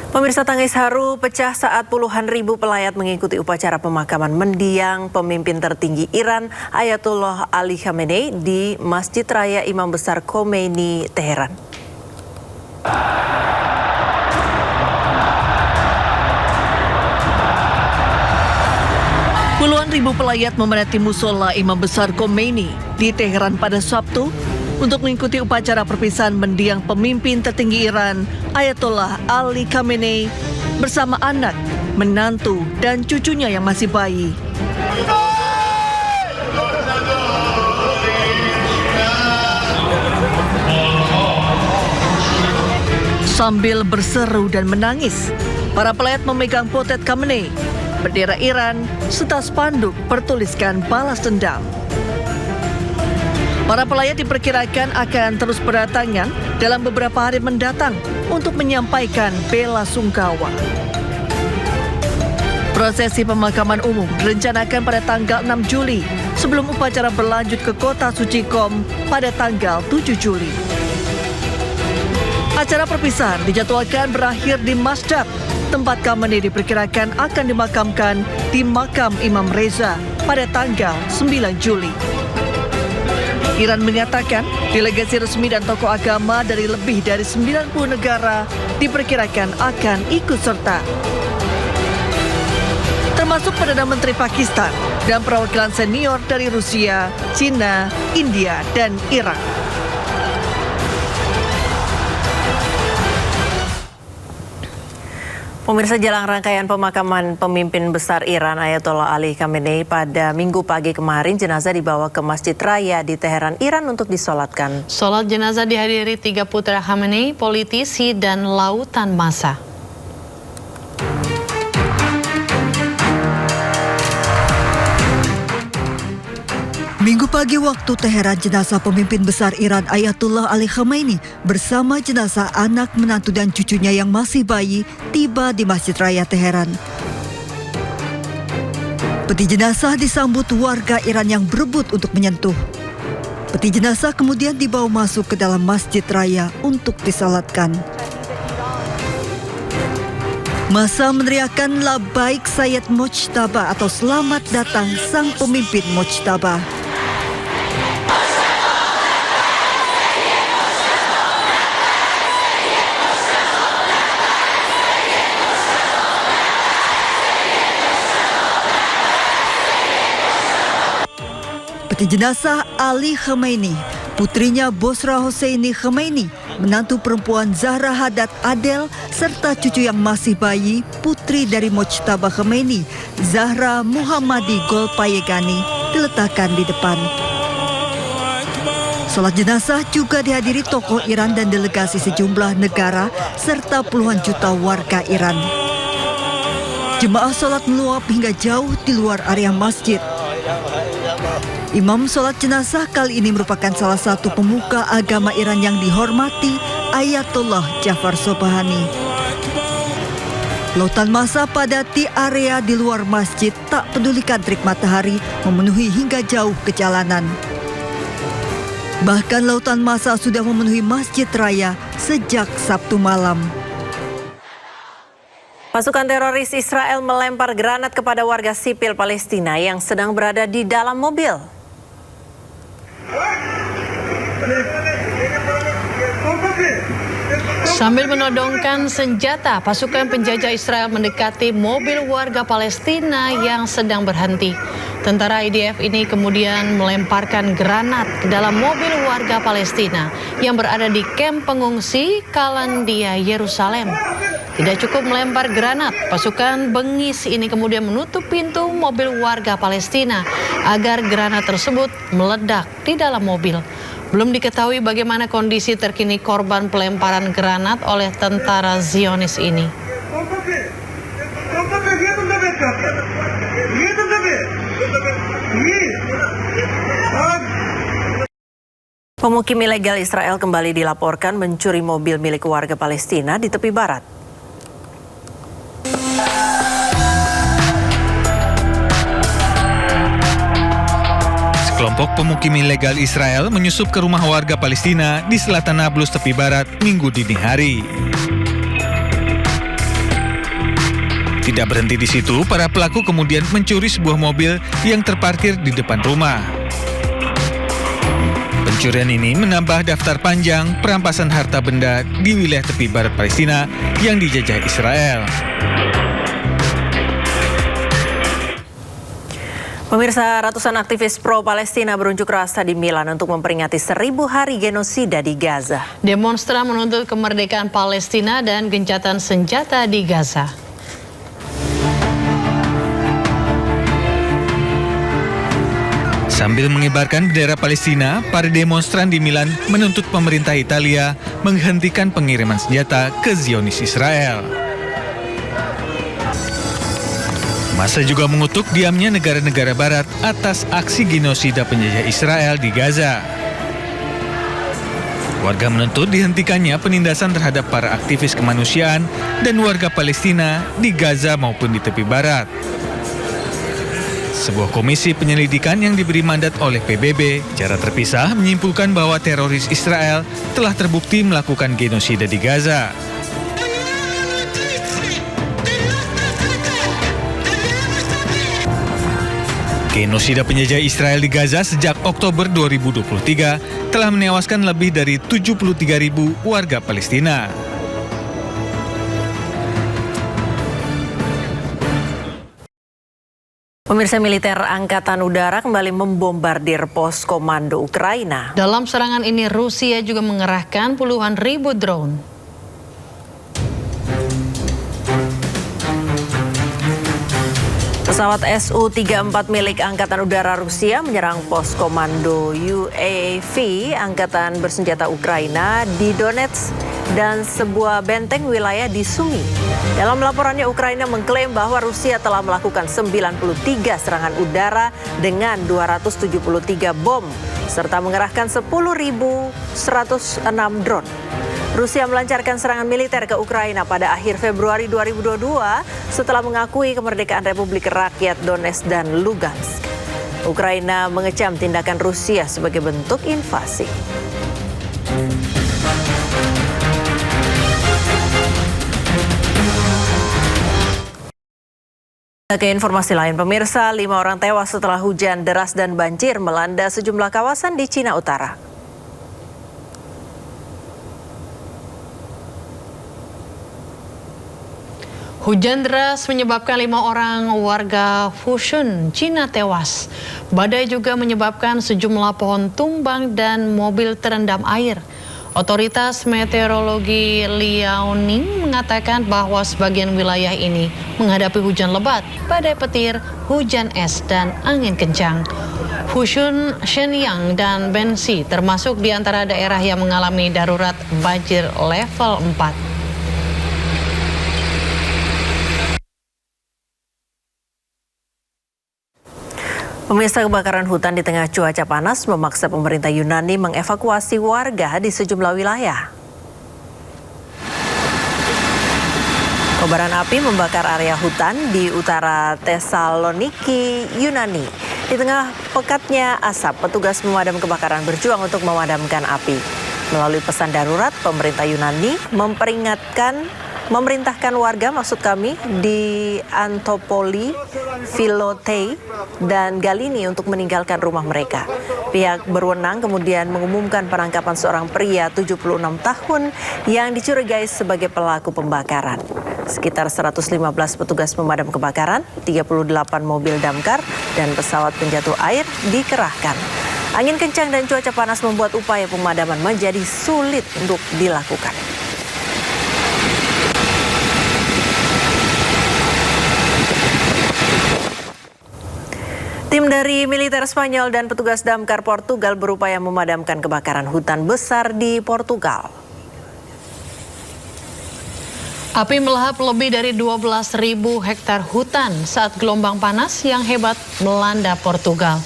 Pemirsa, tangis haru pecah saat puluhan ribu pelayat mengikuti upacara pemakaman mendiang pemimpin tertinggi Iran Ayatollah Ali Khamenei di Masjid Raya Imam Besar Khomeini, Teheran. Puluhan ribu pelayat memadati musola Imam Besar Khomeini di Teheran pada Sabtu untuk mengikuti upacara perpisahan mendiang pemimpin tertinggi Iran Ayatollah Ali Khamenei bersama anak, menantu, dan cucunya yang masih bayi. Sambil berseru dan menangis, para pelayat memegang potret Khamenei, bendera Iran, serta spanduk bertuliskan balas dendam. Para pelayat diperkirakan akan terus berdatangan dalam beberapa hari mendatang untuk menyampaikan bela sungkawa. Prosesi pemakaman umum direncanakan pada tanggal 6 Juli sebelum upacara berlanjut ke kota suci Qom pada tanggal 7 Juli. Acara perpisahan dijadwalkan berakhir di Masjid, tempat Khamenei diperkirakan akan dimakamkan di makam Imam Reza pada tanggal 9 Juli. Iran menyatakan delegasi resmi dan tokoh agama dari lebih dari 90 negara diperkirakan akan ikut serta, termasuk Perdana Menteri Pakistan dan perwakilan senior dari Rusia, China, India, dan Irak. Pemirsa, jelang rangkaian pemakaman pemimpin besar Iran Ayatollah Ali Khamenei pada Minggu pagi kemarin, jenazah dibawa ke Masjid Raya di Teheran, Iran untuk disolatkan. Solat jenazah dihadiri 3 putra Khamenei, politisi, dan lautan massa. Minggu pagi waktu Teheran, jenazah pemimpin besar Iran Ayatollah Ali Khamenei bersama jenazah anak, menantu, dan cucunya yang masih bayi tiba di Masjid Raya Teheran. Peti jenazah disambut warga Iran yang berebut untuk menyentuh. Peti jenazah kemudian dibawa masuk ke dalam Masjid Raya untuk disalatkan. Massa meneriakkan Labaik Sayyid Mojtaba atau selamat datang sang pemimpin Mojtaba. Peti jenazah Ali Khamenei, putrinya Bosra Hosseini Khamenei, menantu perempuan Zahra Hadad Adel, serta cucu yang masih bayi, putri dari Mojtaba Khamenei, Zahra Muhammadi Golpayegani, diletakkan di depan. Salat jenazah juga dihadiri tokoh Iran dan delegasi sejumlah negara, serta puluhan juta warga Iran. Jemaah salat meluap hingga jauh di luar area masjid. Imam sholat jenazah kali ini merupakan salah satu pemuka agama Iran yang dihormati, Ayatollah Jafar Sobhani. Lautan massa padati area di luar masjid, tak pedulikan terik matahari memenuhi hingga jauh ke jalanan. Bahkan lautan massa sudah memenuhi Masjid Raya sejak Sabtu malam. Pasukan teroris Israel melempar granat kepada warga sipil Palestina yang sedang berada di dalam mobil. Sambil menodongkan senjata, pasukan penjajah Israel mendekati mobil warga Palestina yang sedang berhenti. Tentara IDF ini kemudian melemparkan granat ke dalam mobil warga Palestina yang berada di kamp pengungsi Kalandia, Yerusalem. Tidak cukup melempar granat, pasukan bengis ini kemudian menutup pintu mobil warga Palestina agar granat tersebut meledak di dalam mobil. Belum diketahui bagaimana kondisi terkini korban pelemparan granat oleh tentara Zionis ini. Pemukim ilegal Israel kembali dilaporkan mencuri mobil milik warga Palestina di tepi barat. Kelompok pemukim ilegal Israel menyusup ke rumah warga Palestina di selatan Nablus tepi barat Minggu dini hari. Tidak berhenti di situ, para pelaku kemudian mencuri sebuah mobil yang terparkir di depan rumah. Pencurian ini menambah daftar panjang perampasan harta benda di wilayah tepi barat Palestina yang dijajah Israel. Pemirsa, ratusan aktivis pro-Palestina berunjuk rasa di Milan untuk memperingati 1000 hari genosida di Gaza. Demonstran menuntut kemerdekaan Palestina dan gencatan senjata di Gaza. Sambil mengibarkan bendera Palestina, para demonstran di Milan menuntut pemerintah Italia menghentikan pengiriman senjata ke Zionis Israel. Massa juga mengutuk diamnya negara-negara barat atas aksi genosida penjajah Israel di Gaza. Warga menuntut dihentikannya penindasan terhadap para aktivis kemanusiaan dan warga Palestina di Gaza maupun di tepi barat. Sebuah komisi penyelidikan yang diberi mandat oleh PBB secara terpisah menyimpulkan bahwa teroris Israel telah terbukti melakukan genosida di Gaza. Genosida penjajah Israel di Gaza sejak Oktober 2023 telah menewaskan lebih dari 73.000 warga Palestina. Pemirsa, militer Angkatan Udara kembali membombardir pos komando Ukraina. Dalam serangan ini Rusia juga mengerahkan puluhan ribu drone. Pesawat Su-34 milik Angkatan Udara Rusia menyerang pos komando UAV Angkatan Bersenjata Ukraina di Donetsk dan sebuah benteng wilayah di Sumi. Dalam laporannya, Ukraina mengklaim bahwa Rusia telah melakukan 93 serangan udara dengan 273 bom, serta mengerahkan 10.106 drone. Rusia melancarkan serangan militer ke Ukraina pada akhir Februari 2022 setelah mengakui kemerdekaan Republik Rakyat Donetsk dan Lugansk. Ukraina mengecam tindakan Rusia sebagai bentuk invasi. Ke informasi lain, pemirsa, 5 orang tewas setelah hujan deras dan banjir melanda sejumlah kawasan di Cina Utara. Hujan deras menyebabkan 5 orang warga Fushun, Cina tewas. Badai juga menyebabkan sejumlah pohon tumbang dan mobil terendam air. Otoritas meteorologi Liaoning mengatakan bahwa sebagian wilayah ini menghadapi hujan lebat, badai petir, hujan es, dan angin kencang. Fushun, Shenyang, dan Benxi termasuk di antara daerah yang mengalami darurat banjir level 4. Pemirsa, kebakaran hutan di tengah cuaca panas memaksa pemerintah Yunani mengevakuasi warga di sejumlah wilayah. Kobaran api membakar area hutan di utara Thessaloniki, Yunani. Di tengah pekatnya asap, petugas pemadam kebakaran berjuang untuk memadamkan api. Melalui pesan darurat, pemerintah Yunani memerintahkan warga di Antopoli, Filotei, dan Galini untuk meninggalkan rumah mereka. Pihak berwenang kemudian mengumumkan penangkapan seorang pria 76 tahun yang dicurigai sebagai pelaku pembakaran. Sekitar 115 petugas pemadam kebakaran, 38 mobil damkar, dan pesawat penjatuh air dikerahkan. Angin kencang dan cuaca panas membuat upaya pemadaman menjadi sulit untuk dilakukan. Tim dari militer Spanyol dan petugas damkar Portugal berupaya memadamkan kebakaran hutan besar di Portugal. Api melahap lebih dari 12.000 hektar hutan saat gelombang panas yang hebat melanda Portugal.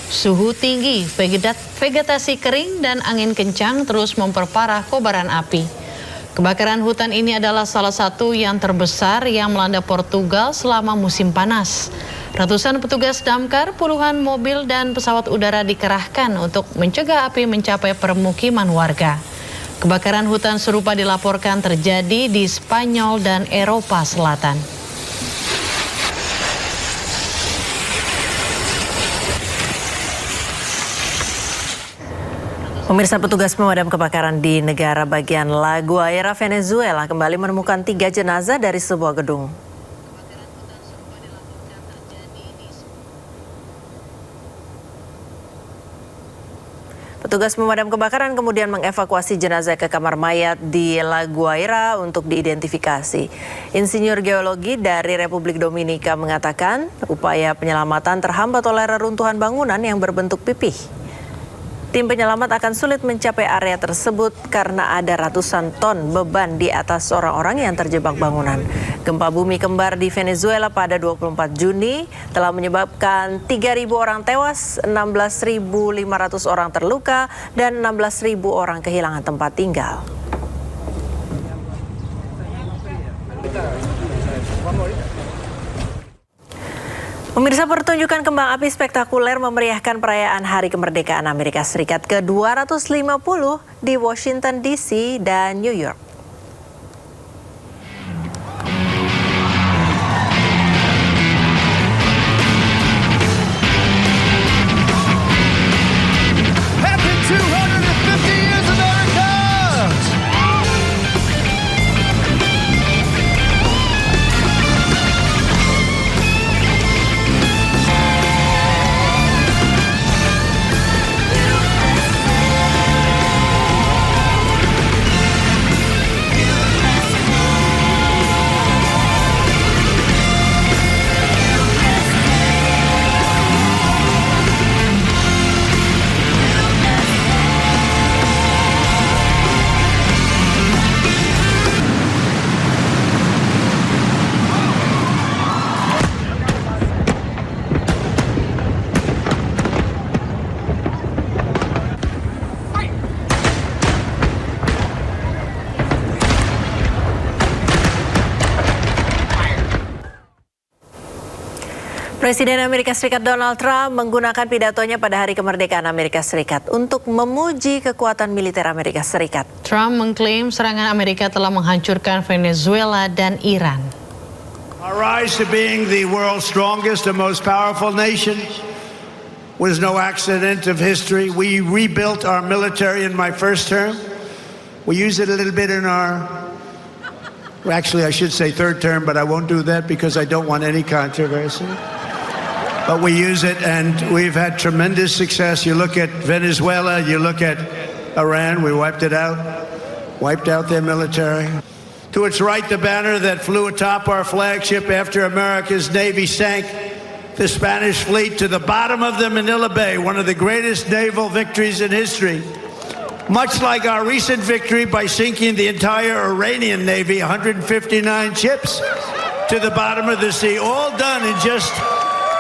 Suhu tinggi, vegetasi kering, dan angin kencang terus memperparah kobaran api. Kebakaran hutan ini adalah salah satu yang terbesar yang melanda Portugal selama musim panas. Ratusan petugas damkar, puluhan mobil, dan pesawat udara dikerahkan untuk mencegah api mencapai permukiman warga. Kebakaran hutan serupa dilaporkan terjadi di Spanyol dan Eropa Selatan. Pemirsa, petugas pemadam kebakaran di negara bagian La Guaira, Venezuela kembali menemukan 3 jenazah dari sebuah gedung. Petugas pemadam kebakaran kemudian mengevakuasi jenazah ke kamar mayat di La Guaira untuk diidentifikasi. Insinyur geologi dari Republik Dominika mengatakan upaya penyelamatan terhambat oleh reruntuhan bangunan yang berbentuk pipih. Tim penyelamat akan sulit mencapai area tersebut karena ada ratusan ton beban di atas orang-orang yang terjebak bangunan. Gempa bumi kembar di Venezuela pada 24 Juni telah menyebabkan 3.000 orang tewas, 16.500 orang terluka, dan 16.000 orang kehilangan tempat tinggal. Pemirsa, pertunjukan kembang api spektakuler memeriahkan perayaan Hari Kemerdekaan Amerika Serikat ke-250 di Washington DC dan New York. Presiden Amerika Serikat Donald Trump menggunakan pidatonya pada Hari Kemerdekaan Amerika Serikat untuk memuji kekuatan militer Amerika Serikat. Trump mengklaim serangan Amerika telah menghancurkan Venezuela dan Iran. Our rise to being the world's strongest and most powerful nation was no accident of history. We rebuilt our military in my first term. We used it a little bit in our, actually I should say third term, but I won't do that because I don't want any controversy. But we use it, and we've had tremendous success. You look at Venezuela, you look at Iran, we wiped out their military. To its right, the banner that flew atop our flagship after America's Navy sank the Spanish fleet to the bottom of the Manila Bay, one of the greatest naval victories in history. Much like our recent victory by sinking the entire Iranian Navy, 159 ships, to the bottom of the sea, all done in just